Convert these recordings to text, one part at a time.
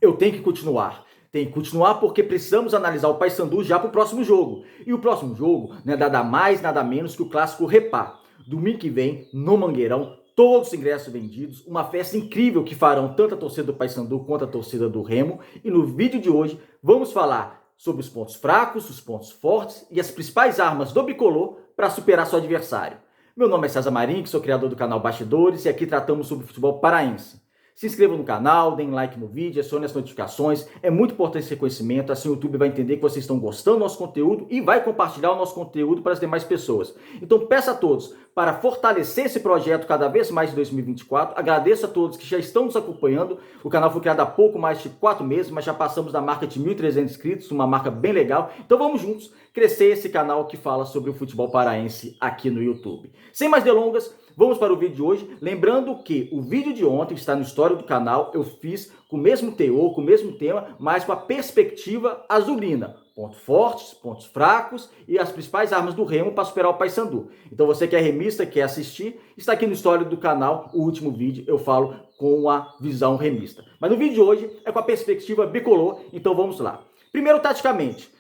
eu tenho que continuar. Tem que continuar porque precisamos analisar o Paysandu já para o próximo jogo. E o próximo jogo não é nada mais, nada menos que o clássico Repar. Domingo que vem, no Mangueirão, todos os ingressos vendidos, uma festa incrível que farão tanto a torcida do Paysandu quanto a torcida do Remo. E no vídeo de hoje vamos falar sobre os pontos fracos, os pontos fortes e as principais armas do Bicolor para superar seu adversário. Meu nome é César Marinho, sou criador do canal Bastidores e aqui tratamos sobre futebol paraense. Se inscreva no canal, deem like no vídeo, acione as notificações. É muito importante esse reconhecimento, assim o YouTube vai entender que vocês estão gostando do nosso conteúdo e vai compartilhar o nosso conteúdo para as demais pessoas. Então peço a todos para fortalecer esse projeto cada vez mais em 2024. Agradeço a todos que já estão nos acompanhando. O canal foi criado há pouco mais de 4 meses, mas já passamos da marca de 1.300 inscritos, uma marca bem legal. Então vamos juntos crescer esse canal que fala sobre o futebol paraense aqui no YouTube. Sem mais delongas, vamos para o vídeo de hoje. Lembrando que o vídeo de ontem está no histórico do canal, eu fiz com o mesmo teor, com o mesmo tema, mas com a perspectiva azulina. Pontos fortes, pontos fracos e as principais armas do Remo para superar o Paysandu. Então você que é remista, quer assistir, está aqui no histórico do canal, o último vídeo eu falo com a visão remista. Mas no vídeo de hoje é com a perspectiva bicolor, então vamos lá. Primeiro, taticamente.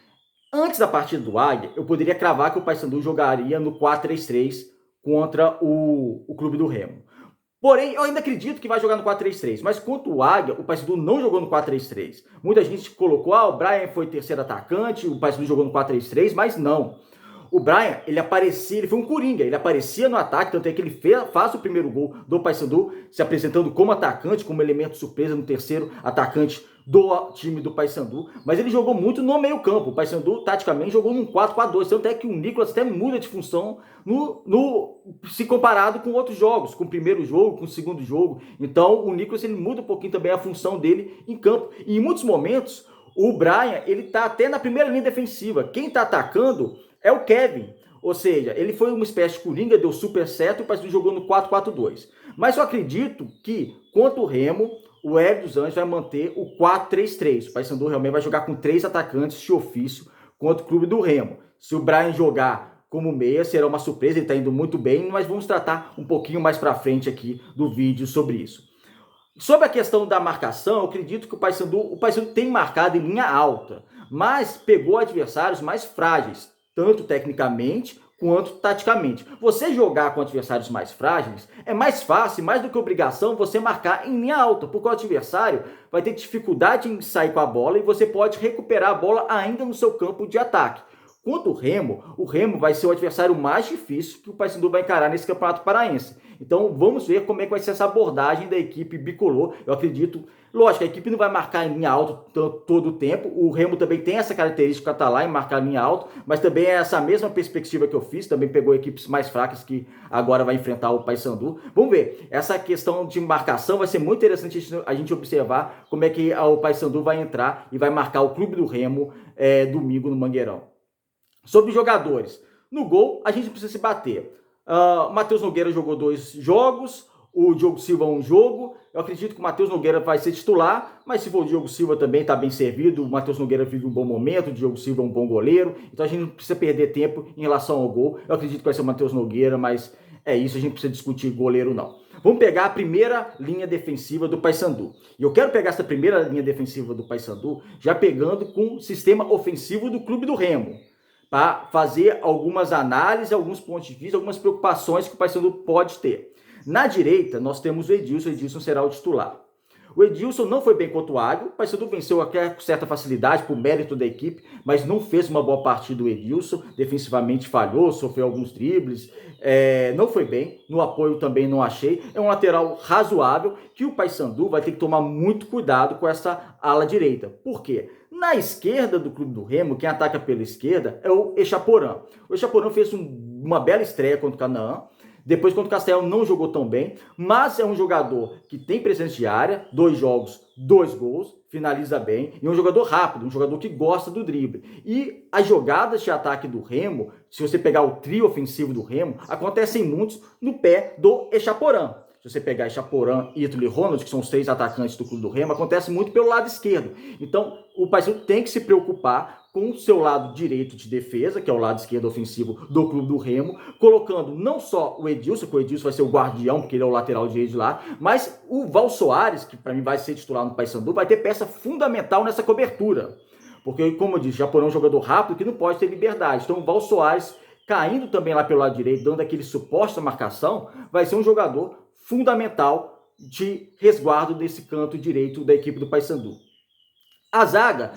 Antes da partida do Águia, eu poderia cravar que o Paysandu jogaria no 4-3-3 contra o clube do Remo. Porém, eu ainda acredito que vai jogar no 4-3-3, mas quanto o Águia, o Paysandu não jogou no 4-3-3. Muita gente colocou, o Brian foi terceiro atacante, o Paysandu jogou no 4-3-3, mas não. O Brian, ele foi um coringa, ele aparecia no ataque, tanto é que ele faz o primeiro gol do Paysandu, se apresentando como atacante, como elemento surpresa no terceiro atacante do time do Paysandu, mas ele jogou muito no meio campo. O Paysandu, taticamente, jogou num 4-4-2, tanto é que o Nicolas até muda de função se comparado com outros jogos, com o primeiro jogo, com o segundo jogo. Então, o Nicolas, ele muda um pouquinho também a função dele em campo. E em muitos momentos, o Brian, ele tá até na primeira linha defensiva. Quem tá atacando é o Kevin. Ou seja, ele foi uma espécie de coringa, deu super certo e o Paysandu jogou no 4-4-2. Mas eu acredito que, quanto o Remo, o Hélio dos Anjos vai manter o 4-3-3. O Paysandu realmente vai jogar com 3 atacantes de ofício contra o clube do Remo. Se o Brian jogar como meia, será uma surpresa, ele está indo muito bem, mas vamos tratar um pouquinho mais para frente aqui do vídeo sobre isso. Sobre a questão da marcação, eu acredito que o Paysandu tem marcado em linha alta, mas pegou adversários mais frágeis, tanto tecnicamente quanto taticamente. Você jogar com adversários mais frágeis é mais fácil, mais do que obrigação, você marcar em linha alta, porque o adversário vai ter dificuldade em sair com a bola e você pode recuperar a bola ainda no seu campo de ataque. Quanto o Remo vai ser o adversário mais difícil que o Paysandu vai encarar nesse Campeonato Paraense. Então vamos ver como é que vai ser essa abordagem da equipe bicolor. Eu acredito, lógico, a equipe não vai marcar em linha alta todo o tempo. O Remo também tem essa característica, tá lá em marcar em linha alta, mas também é essa mesma perspectiva que eu fiz, também pegou equipes mais fracas que agora vai enfrentar o Paysandu. Vamos ver, essa questão de marcação vai ser muito interessante a gente observar como é que o Paysandu vai entrar e vai marcar o clube do Remo domingo no Mangueirão. Sobre jogadores, no gol a gente precisa se bater. O Matheus Nogueira jogou 2 jogos, o Diogo Silva 1 jogo. Eu acredito que o Matheus Nogueira vai ser titular, mas se for o Diogo Silva também está bem servido. O Matheus Nogueira vive um bom momento, o Diogo Silva é um bom goleiro, então a gente não precisa perder tempo em relação ao gol. Eu acredito que vai ser o Matheus Nogueira, mas é isso, a gente precisa discutir goleiro não. Vamos pegar a primeira linha defensiva do Paysandu. E eu quero pegar essa primeira linha defensiva do Paysandu já pegando com o sistema ofensivo do clube do Remo, para fazer algumas análises, alguns pontos de vista, algumas preocupações que o Paysandu pode ter. Na direita, nós temos o Edilson será o titular. O Edilson não foi bem contra o Águia, o Paysandu venceu até com certa facilidade, por mérito da equipe, mas não fez uma boa partida o Edilson, defensivamente falhou, sofreu alguns dribles, não foi bem, no apoio também não achei. É um lateral razoável que o Paysandu vai ter que tomar muito cuidado com essa ala direita. Por quê? Na esquerda do clube do Remo, quem ataca pela esquerda é o Echaporã. O Echaporã fez uma bela estreia contra o Canaã. Depois, contra o Castelão, não jogou tão bem, mas é um jogador que tem presença de área, 2 jogos, 2 gols, finaliza bem, e é um jogador rápido, um jogador que gosta do drible. E as jogadas de ataque do Remo, se você pegar o trio ofensivo do Remo, acontecem muitos no pé do Echaporã. Se você pegar Echaporã, Ítalo e Ronald, que são os 3 atacantes do clube do Remo, acontece muito pelo lado esquerdo. Então, o Paysandu tem que se preocupar com o seu lado direito de defesa, que é o lado esquerdo ofensivo do Clube do Remo, colocando não só o Edilson, que o Edilson vai ser o guardião, porque ele é o lateral direito de lá, mas o Val Soares, que para mim vai ser titular no Paysandu, vai ter peça fundamental nessa cobertura. Porque, como eu disse, já por um jogador rápido que não pode ter liberdade. Então o Val Soares, caindo também lá pelo lado direito, dando aquele suporte à marcação, vai ser um jogador fundamental de resguardo desse canto direito da equipe do Paysandu. A zaga,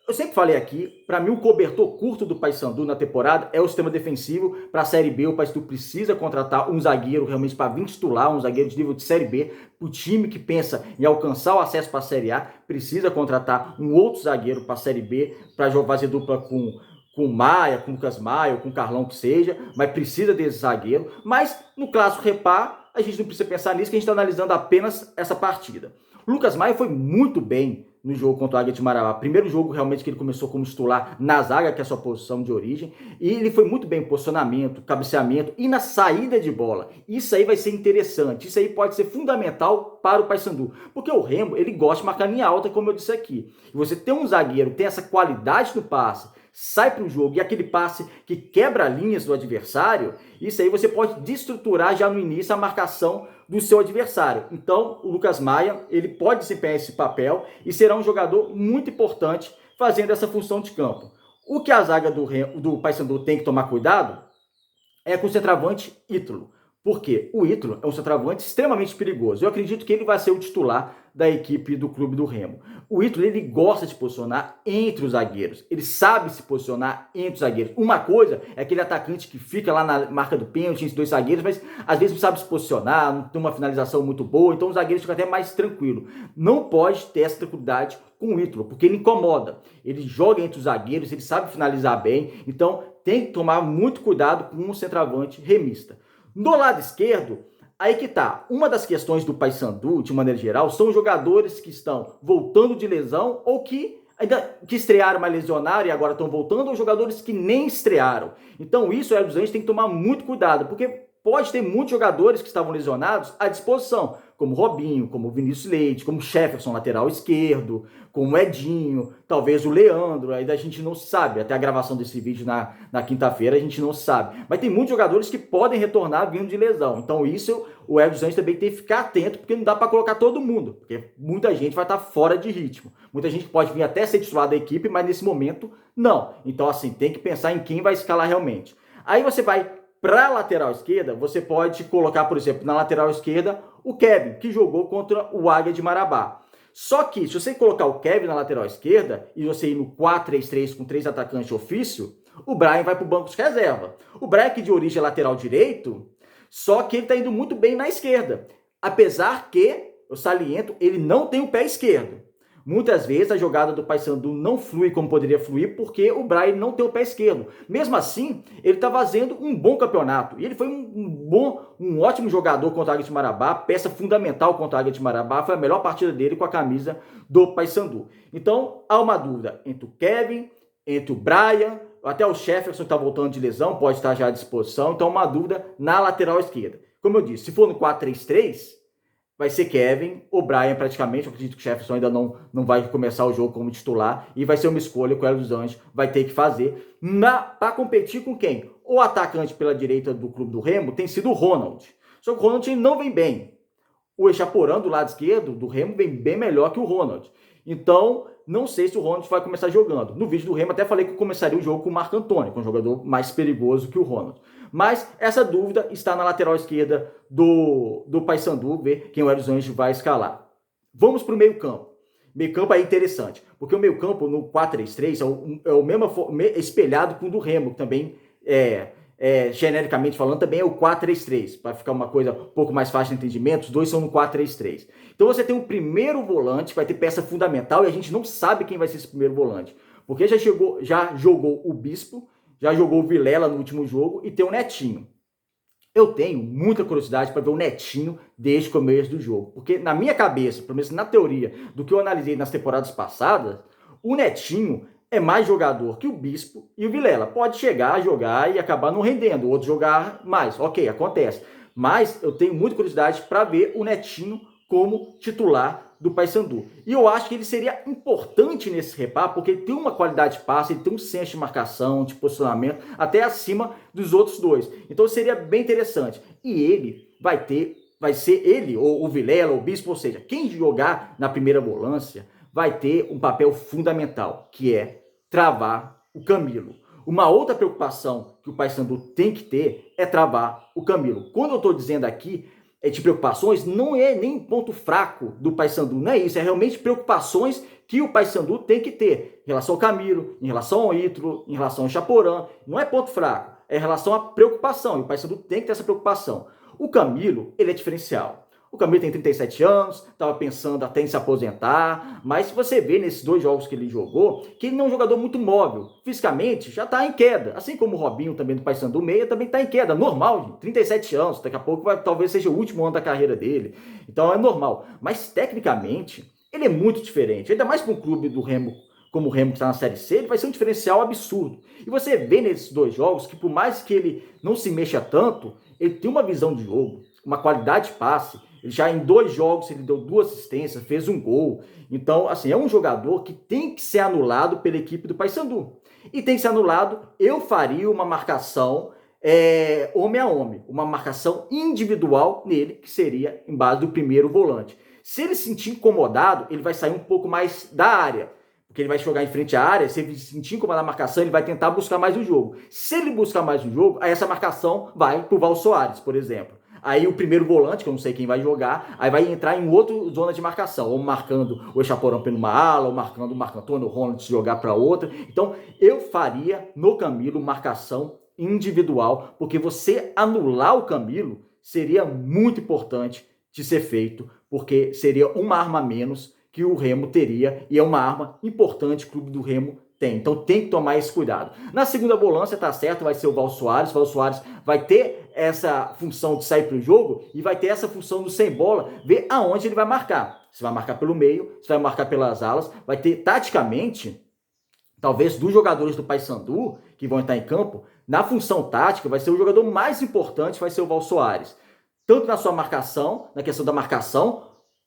eu sempre falei aqui, para mim o cobertor curto do Paysandu na temporada é o sistema defensivo. Para a Série B, o Paysandu precisa contratar um zagueiro realmente para vir titular, um zagueiro de nível de Série B. O time que pensa em alcançar o acesso para a Série A precisa contratar um outro zagueiro para a Série B, para fazer dupla com o Maia, com o Lucas Maia, ou com o Carlão, que seja, mas precisa desse zagueiro. Mas no clássico Repá, a gente não precisa pensar nisso, que a gente está analisando apenas essa partida. O Lucas Maia foi muito bem no jogo contra o Águia de Marabá. Primeiro jogo realmente que ele começou como titular na zaga, que é a sua posição de origem, e ele foi muito bem em posicionamento, cabeceamento e na saída de bola. Isso aí vai ser interessante, isso aí pode ser fundamental para o Paysandu, porque o Remo, ele gosta de marcar linha alta, como eu disse aqui. E você ter um zagueiro que tem essa qualidade no passe, sai para o jogo e aquele passe que quebra linhas do adversário, isso aí você pode destruturar já no início a marcação do seu adversário. Então, o Lucas Maia, ele pode desempenhar esse papel e será um jogador muito importante fazendo essa função de campo. O que a zaga do Paysandu tem que tomar cuidado é com o centroavante Ítalo. Por quê? O Ítalo é um centroavante extremamente perigoso. Eu acredito que ele vai ser o titular da equipe do Clube do Remo. O Ítalo, ele gosta de posicionar entre os zagueiros. Ele sabe se posicionar entre os zagueiros. Uma coisa é aquele atacante que fica lá na marca do pênalti entre dois zagueiros, mas às vezes não sabe se posicionar, não tem uma finalização muito boa, então o zagueiro fica até mais tranquilo. Não pode ter essa tranquilidade com o Ítalo, porque ele incomoda. Ele joga entre os zagueiros, ele sabe finalizar bem, então tem que tomar muito cuidado com um centroavante remista. No lado esquerdo, aí que tá. Uma das questões do Paysandu, de maneira geral, são jogadores que estão voltando de lesão ou que estrearam, mas lesionaram e agora estão voltando, ou jogadores que nem estrearam. Então isso, o Hélio dos Anjos tem que tomar muito cuidado, porque pode ter muitos jogadores que estavam lesionados à disposição, como Robinho, como Vinícius Leite, como Jefferson, lateral esquerdo, como Edinho, talvez o Leandro, ainda a gente não sabe, até a gravação desse vídeo na quinta-feira a gente não sabe. Mas tem muitos jogadores que podem retornar vindo de lesão, então isso o Hélio dos Anjos também tem que ficar atento, porque não dá para colocar todo mundo, porque muita gente vai estar fora de ritmo. Muita gente pode vir até ser titular da equipe, mas nesse momento não. Então assim, tem que pensar em quem vai escalar realmente. Aí você vai para a lateral esquerda, você pode colocar, por exemplo, na lateral esquerda, o Kevin, que jogou contra o Águia de Marabá. Só que, se você colocar o Kevin na lateral esquerda, e você ir no 4-3-3 com 3 atacantes de ofício, o Brian vai para o banco de reserva. O Brian, que de origem é lateral direito, só que ele está indo muito bem na esquerda. Apesar que, eu saliento, ele não tem o pé esquerdo. Muitas vezes a jogada do Paysandu não flui como poderia fluir porque o Brian não tem o pé esquerdo. Mesmo assim, ele está fazendo um bom campeonato. E ele foi um ótimo jogador contra a Águia de Marabá, peça fundamental contra a Águia de Marabá. Foi a melhor partida dele com a camisa do Paysandu. Então, há uma dúvida entre o Kevin, entre o Brian, até o Jefferson está voltando de lesão, pode estar já à disposição. Então, uma dúvida na lateral esquerda. Como eu disse, se for no 4-3-3... vai ser Kevin ou Brian praticamente. Eu acredito que o Jefferson ainda não vai começar o jogo como titular. E vai ser uma escolha que o Hélio dos Anjos vai ter que fazer para competir com quem? O atacante pela direita do Clube do Remo tem sido o Ronald. Só que o Ronald não vem bem. O Echaporã do lado esquerdo do Remo vem bem melhor que o Ronald. Então, não sei se o Ronald vai começar jogando. No vídeo do Remo até falei que começaria o jogo com o Marco Antônio, que é um jogador mais perigoso que o Ronald. Mas essa dúvida está na lateral esquerda do Paysandu, ver quem o Hélio dos Anjos vai escalar. Vamos para o meio campo. Meio campo é interessante, porque o meio campo no 4-3-3 é o mesmo espelhado com o do Remo, que também genericamente falando, também é o 4-3-3, para ficar uma coisa um pouco mais fácil de entendimento, os dois são no 4-3-3. Então você tem um primeiro volante, vai ter peça fundamental, e a gente não sabe quem vai ser esse primeiro volante, porque já jogou o Bispo, já jogou o Vilela no último jogo, e tem o Netinho. Eu tenho muita curiosidade para ver o Netinho desde o começo do jogo, porque na minha cabeça, pelo menos na teoria, do que eu analisei nas temporadas passadas, o Netinho é mais jogador que o Bispo e o Vilela. Pode chegar a jogar e acabar não rendendo, o outro jogar mais. Ok, acontece. Mas eu tenho muita curiosidade para ver o Netinho como titular do Paysandu. E eu acho que ele seria importante nesse repá, porque ele tem uma qualidade de passe, ele tem um senso de marcação, de posicionamento, até acima dos outros dois. Então seria bem interessante. E ele vai ser ele, ou o Vilela, ou o Bispo, ou seja, quem jogar na primeira volância vai ter um papel fundamental, que é travar o Camilo. Uma outra preocupação que o Paysandu tem que ter é travar o Camilo. Quando eu estou dizendo aqui de preocupações, não é nem ponto fraco do Paysandu, não é isso, é realmente preocupações que o Paysandu tem que ter em relação ao Camilo, em relação ao Ítalo, em relação ao Chaporã. Não é ponto fraco, é em relação à preocupação, e o Paysandu tem que ter essa preocupação. O Camilo, ele é diferencial. O Camilo tem 37 anos, estava pensando até em se aposentar, mas se você vê nesses 2 jogos que ele jogou, que ele não é um jogador muito móvel. Fisicamente, já está em queda. Assim como o Robinho, também do Paysandu meia, também está em queda. Normal, gente. 37 anos, daqui a pouco talvez seja o último ano da carreira dele. Então é normal. Mas tecnicamente, ele é muito diferente. Ainda mais para um clube do Remo, como o Remo que está na Série C, ele vai ser um diferencial absurdo. E você vê nesses 2 jogos que por mais que ele não se mexa tanto, ele tem uma visão de jogo, uma qualidade de passe. Ele já em 2 jogos ele deu 2 assistências, fez um gol. Então, assim, é um jogador que tem que ser anulado pela equipe do Paysandu. E tem que ser anulado, eu faria uma marcação homem a homem, uma marcação individual nele, que seria em base do primeiro volante. Se ele se sentir incomodado, ele vai sair um pouco mais da área, porque ele vai jogar em frente à área. Se ele se sentir incomodado na marcação, ele vai tentar buscar mais o jogo. Se ele buscar mais o jogo, aí essa marcação vai para o Val Soares, por exemplo. Aí o primeiro volante, que eu não sei quem vai jogar, aí vai entrar em outra zona de marcação, ou marcando o Chaporão por uma ala, ou marcando o Marco Antônio Ronald se jogar para outra. Então eu faria no Camilo marcação individual, porque você anular o Camilo seria muito importante de ser feito, porque seria uma arma a menos que o Remo teria, e é uma arma importante que o clube do Remo tem. Então tem que tomar esse cuidado. Na segunda volância, tá certo, vai ser o Val Soares. O Val Soares vai ter essa função de sair para o jogo e vai ter essa função do sem bola, ver aonde ele vai marcar. Se vai marcar pelo meio, se vai marcar pelas alas, vai ter taticamente, talvez dos jogadores do Paysandu que vão estar em campo, na função tática vai ser o jogador mais importante, vai ser o Val Soares. Tanto na sua marcação, na questão da marcação,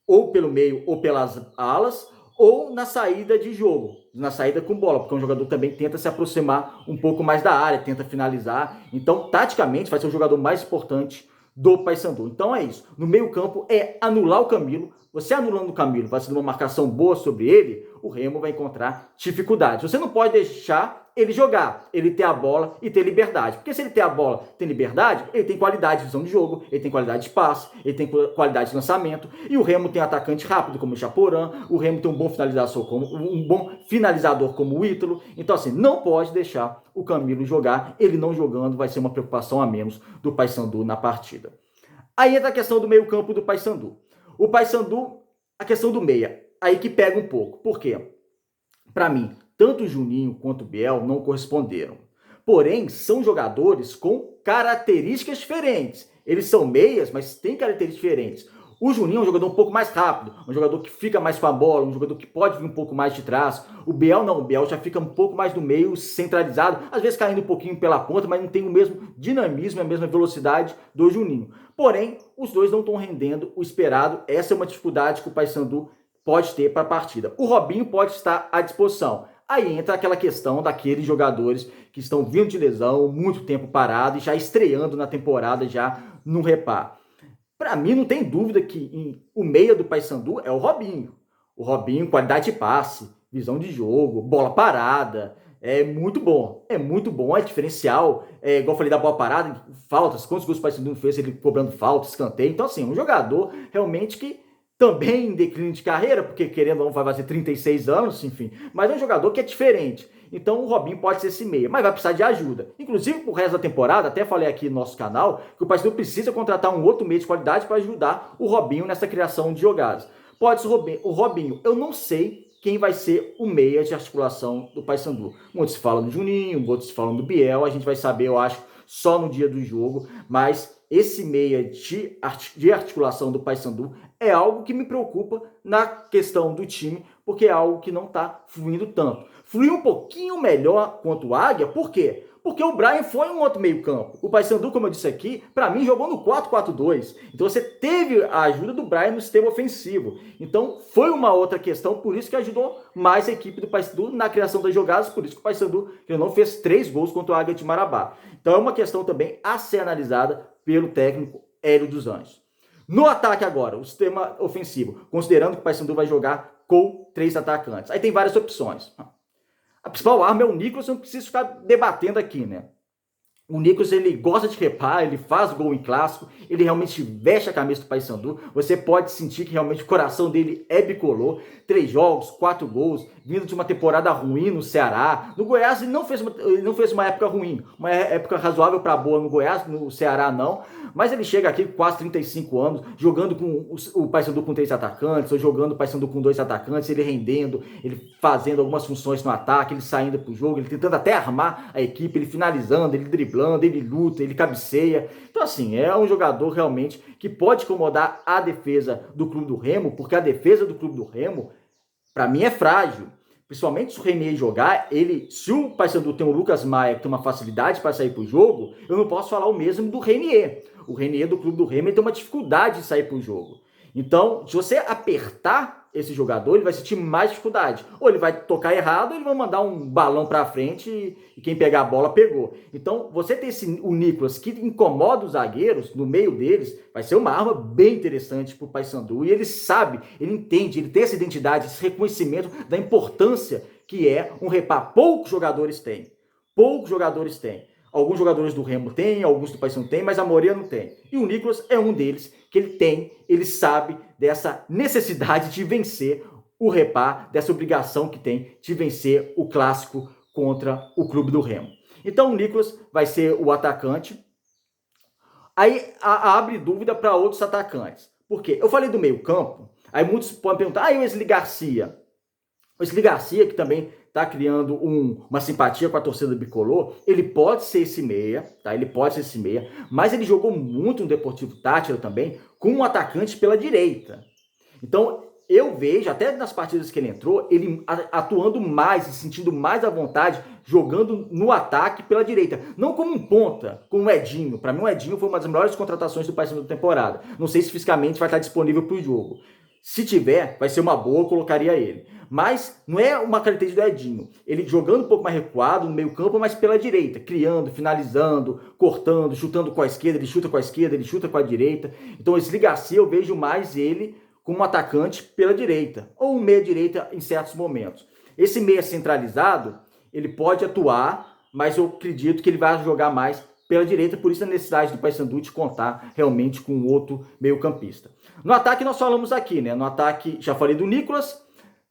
ou pelo meio ou pelas alas, ou na saída de jogo, na saída com bola, porque um jogador também tenta se aproximar um pouco mais da área, tenta finalizar. Então, taticamente, vai ser o jogador mais importante do Paysandu. Então é isso. No meio campo é anular o Camilo. Você anulando o Camilo, vai ser uma marcação boa sobre ele, o Remo vai encontrar dificuldade. Você não pode deixar ele jogar, ele ter a bola e ter liberdade. Porque se ele ter a bola, tem liberdade, ele tem qualidade de visão de jogo, ele tem qualidade de passe, ele tem qualidade de lançamento. E o Remo tem atacante rápido como o Chaporã, o Remo tem um bom finalizador como o Ítalo. Então assim, não pode deixar o Camilo jogar. Ele não jogando vai ser uma preocupação a menos do Paysandu na partida. Aí entra a questão do meio campo do Paysandu. O Paysandu, a questão do meia, aí que pega um pouco. Por quê? Para mim, tanto o Juninho quanto o Biel não corresponderam. Porém, são jogadores com características diferentes. Eles são meias, mas têm características diferentes. O Juninho é um jogador um pouco mais rápido, um jogador que fica mais com a bola, um jogador que pode vir um pouco mais de trás. O Biel não, o Biel já fica um pouco mais no meio, centralizado, às vezes caindo um pouquinho pela ponta, mas não tem o mesmo dinamismo, a mesma velocidade do Juninho. Porém, os dois não estão rendendo o esperado. Essa é uma dificuldade que o Paysandu pode ter para a partida. O Robinho pode estar à disposição. Aí entra aquela questão daqueles jogadores que estão vindo de lesão, muito tempo parado e já estreando na temporada já no repá. Para mim, não tem dúvida que o meia do Paysandu é o Robinho. O Robinho, qualidade de passe, visão de jogo, bola parada, é muito bom, é diferencial. Igual eu falei da bola parada, faltas, quantos gols o Paysandu fez ele cobrando falta, escanteio. Então, assim, um jogador realmente que também em declínio de carreira, porque querendo ou não vai fazer 36 anos, enfim, mas é um jogador que é diferente. Então o Robinho pode ser esse meia, mas vai precisar de ajuda. Inclusive pro resto da temporada, até falei aqui no nosso canal, que o Paysandu precisa contratar um outro meia de qualidade para ajudar o Robinho nessa criação de jogadas. Pode ser o Robinho, eu não sei quem vai ser o meia de articulação do Paysandu. Muitos falam do Juninho, outros falam do Biel, a gente vai saber, eu acho, só no dia do jogo, mas esse meia de articulação do Paysandu é algo que me preocupa na questão do time, porque é algo que não está fluindo tanto. Fluiu um pouquinho melhor quanto o Águia, por quê? Porque o Brian foi um outro meio campo. O Paysandu, como eu disse aqui, para mim jogou no 4-4-2. Então você teve a ajuda do Brian no sistema ofensivo. Então foi uma outra questão, por isso que ajudou mais a equipe do Paysandu na criação das jogadas, por isso que o Paysandu não fez 3 gols contra o Águia de Marabá. Então é uma questão também a ser analisada pelo técnico Hélio dos Anjos. No ataque agora, o sistema ofensivo, considerando que o Paysandu vai jogar com 3 atacantes. Aí tem várias opções. A principal arma é o Nicolas, eu não preciso ficar debatendo aqui, né? O Nicolas, ele gosta de repar, ele faz gol em clássico, ele realmente veste a camisa do Paysandu. Você pode sentir que realmente o coração dele é bicolor. 3 jogos, 4 gols, vindo de uma temporada ruim no Ceará. No Goiás ele não fez uma época ruim, uma época razoável para boa no Goiás, no Ceará não. Mas ele chega aqui com quase 35 anos, jogando com o Paysandu com 3 atacantes, ou jogando o Paysandu com 2 atacantes, ele rendendo, ele fazendo algumas funções no ataque, ele saindo pro jogo, ele tentando até armar a equipe, ele finalizando, ele driblando, ele luta, ele cabeceia. Então assim, é um jogador realmente que pode incomodar a defesa do Clube do Remo, porque a defesa do Clube do Remo, para mim, é frágil. Principalmente se o Renier jogar, se o Paysandu tem o Lucas Maia, que tem uma facilidade para sair pro jogo, eu não posso falar o mesmo do Renier. O Renier do Clube do Remo tem uma dificuldade de sair pro jogo. Então, se você apertar esse jogador, ele vai sentir mais dificuldade. Ou ele vai tocar errado, ou ele vai mandar um balão para frente e quem pegar a bola pegou. Então, você ter o Nicolas que incomoda os zagueiros no meio deles, vai ser uma arma bem interessante para o Paysandu. E ele sabe, ele entende, ele tem essa identidade, esse reconhecimento da importância que é um repar. Poucos jogadores têm. Poucos jogadores têm. Alguns jogadores do Remo têm, alguns do Paysandu têm, mas a maioria não tem. E o Nicolas é um deles que ele sabe dessa necessidade de vencer o repar, dessa obrigação que tem de vencer o clássico contra o Clube do Remo. Então o Nicolas vai ser o atacante. Aí abre dúvida para outros atacantes. Por quê? Eu falei do meio campo, aí muitos podem perguntar, e o Wesley Garcia? O Wesley Garcia, que também está criando uma simpatia com a torcida bicolor, ele pode ser esse meia, tá? Ele pode ser esse meia, mas ele jogou muito no Deportivo Táchira também, com um atacante pela direita. Então, eu vejo, até nas partidas que ele entrou, ele atuando mais, se sentindo mais à vontade, jogando no ataque pela direita. Não como um ponta, como o Edinho. Para mim, o Edinho foi uma das melhores contratações do Paysandu da temporada. Não sei se fisicamente vai estar disponível para o jogo. Se tiver, vai ser uma boa, eu colocaria ele. Mas não é uma característica do Edinho. Ele jogando um pouco mais recuado, no meio campo, mas pela direita. Criando, finalizando, cortando, chutando com a esquerda, ele chuta com a esquerda, ele chuta com a direita. Então esse Garcia, eu vejo mais ele como um atacante pela direita. Ou um meia-direita em certos momentos. Esse meia centralizado, ele pode atuar, mas eu acredito que ele vai jogar mais pela direita, por isso a necessidade do Paysandu de contar realmente com outro meio-campista. No ataque nós falamos aqui, né? No ataque, já falei do Nicolas,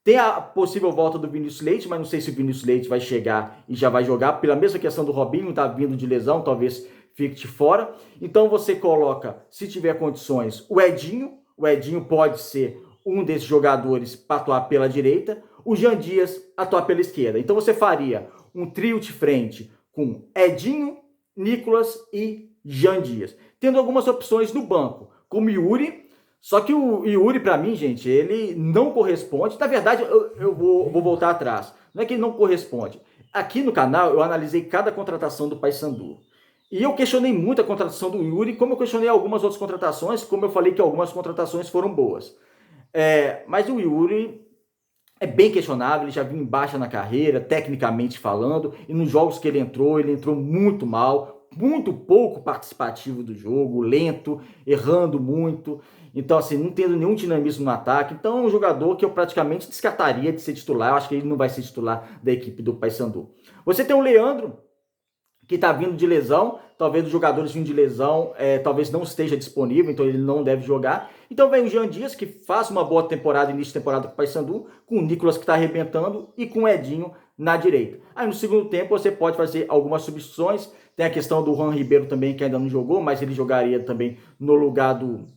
tem a possível volta do Vinícius Leite, mas não sei se o Vinícius Leite vai chegar e já vai jogar, pela mesma questão do Robinho, tá vindo de lesão, talvez fique de fora. Então você coloca, se tiver condições, o Edinho pode ser um desses jogadores para atuar pela direita, o Jean Dias atuar pela esquerda. Então você faria um trio de frente com Edinho, Nicolas e Jean Dias, tendo algumas opções no banco, como Yuri, só que o Yuri, para mim, gente, ele não corresponde. Na verdade, eu vou voltar atrás. Não é que ele não corresponde. Aqui no canal, eu analisei cada contratação do Paysandu. E eu questionei muito a contratação do Yuri, como eu questionei algumas outras contratações, como eu falei que algumas contratações foram boas. Mas o Yuri é bem questionável, ele já vinha em baixa na carreira, tecnicamente falando, e nos jogos que ele entrou muito mal, muito pouco participativo do jogo, lento, errando muito. Então, assim, não tendo nenhum dinamismo no ataque. Então, é um jogador que eu praticamente descartaria de ser titular. Eu acho que ele não vai ser titular da equipe do Paysandu. Você tem o Leandro, que está vindo de lesão. Talvez os jogadores vindo de lesão, talvez não esteja disponível, então ele não deve jogar. Então vem o Jean Dias, que faz uma boa temporada, início de temporada com o Paysandu, com o Nicolas que está arrebentando e com o Edinho na direita. Aí no segundo tempo você pode fazer algumas substituições. Tem a questão do Juan Ribeiro também, que ainda não jogou, mas ele jogaria também no lugar do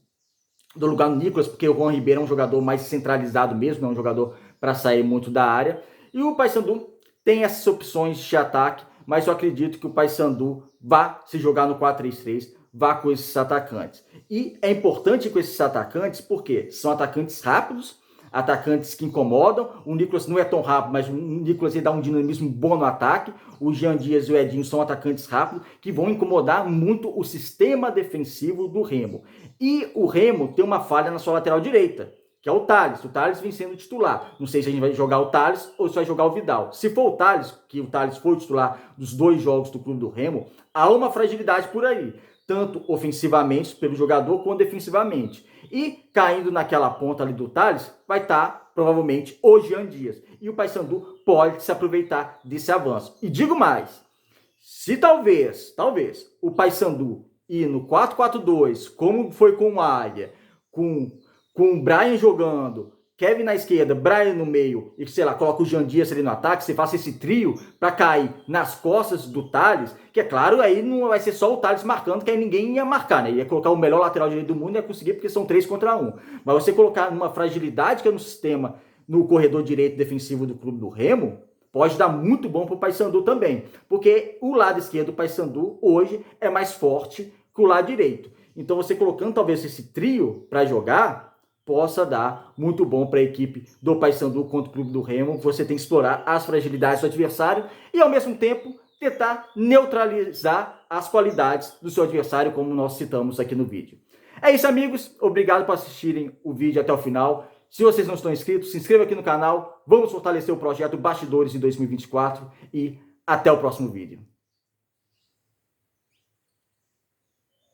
Nicolas, porque o Juan Ribeiro é um jogador mais centralizado mesmo, é um jogador para sair muito da área. E o Paysandu tem essas opções de ataque, mas eu acredito que o Paysandu vá se jogar no 4-3-3, vá com esses atacantes. E é importante com esses atacantes porque são atacantes rápidos, atacantes que incomodam. O Nicolas não é tão rápido, mas o Nicolas ele dá um dinamismo bom no ataque. O Jean Dias e o Edinho são atacantes rápidos que vão incomodar muito o sistema defensivo do Remo. E o Remo tem uma falha na sua lateral direita, que é o Thales. O Thales vem sendo titular. Não sei se a gente vai jogar o Thales ou se vai jogar o Vidal. Se for o Thales, que o Thales foi o titular dos 2 jogos do clube do Remo, há uma fragilidade por aí, tanto ofensivamente pelo jogador quanto defensivamente. E caindo naquela ponta ali do Thales, vai estar provavelmente o Jean Dias. E o Paysandu pode se aproveitar desse avanço. E digo mais, se talvez o Paysandu ir no 4-4-2, como foi com o Águia, com o Brian jogando, Kevin na esquerda, Brian no meio, e sei lá, coloca o Jean Dias ali no ataque, você faça esse trio para cair nas costas do Thales, que é claro, aí não vai ser só o Thales marcando, que aí ninguém ia marcar, né? Ia colocar o melhor lateral direito do mundo e ia conseguir, porque são 3 contra 1. Mas você colocar uma fragilidade que é no sistema, no corredor direito defensivo do clube do Remo, pode dar muito bom para o Paysandu também, porque o lado esquerdo do Paysandu hoje é mais forte que o lado direito. Então você colocando talvez esse trio para jogar, possa dar muito bom para a equipe do Paysandu contra o clube do Remo. Você tem que explorar as fragilidades do adversário e, ao mesmo tempo, tentar neutralizar as qualidades do seu adversário, como nós citamos aqui no vídeo. É isso, amigos. Obrigado por assistirem o vídeo até o final. Se vocês não estão inscritos, se inscreva aqui no canal. Vamos fortalecer o projeto Bastidores em 2024 e até o próximo vídeo.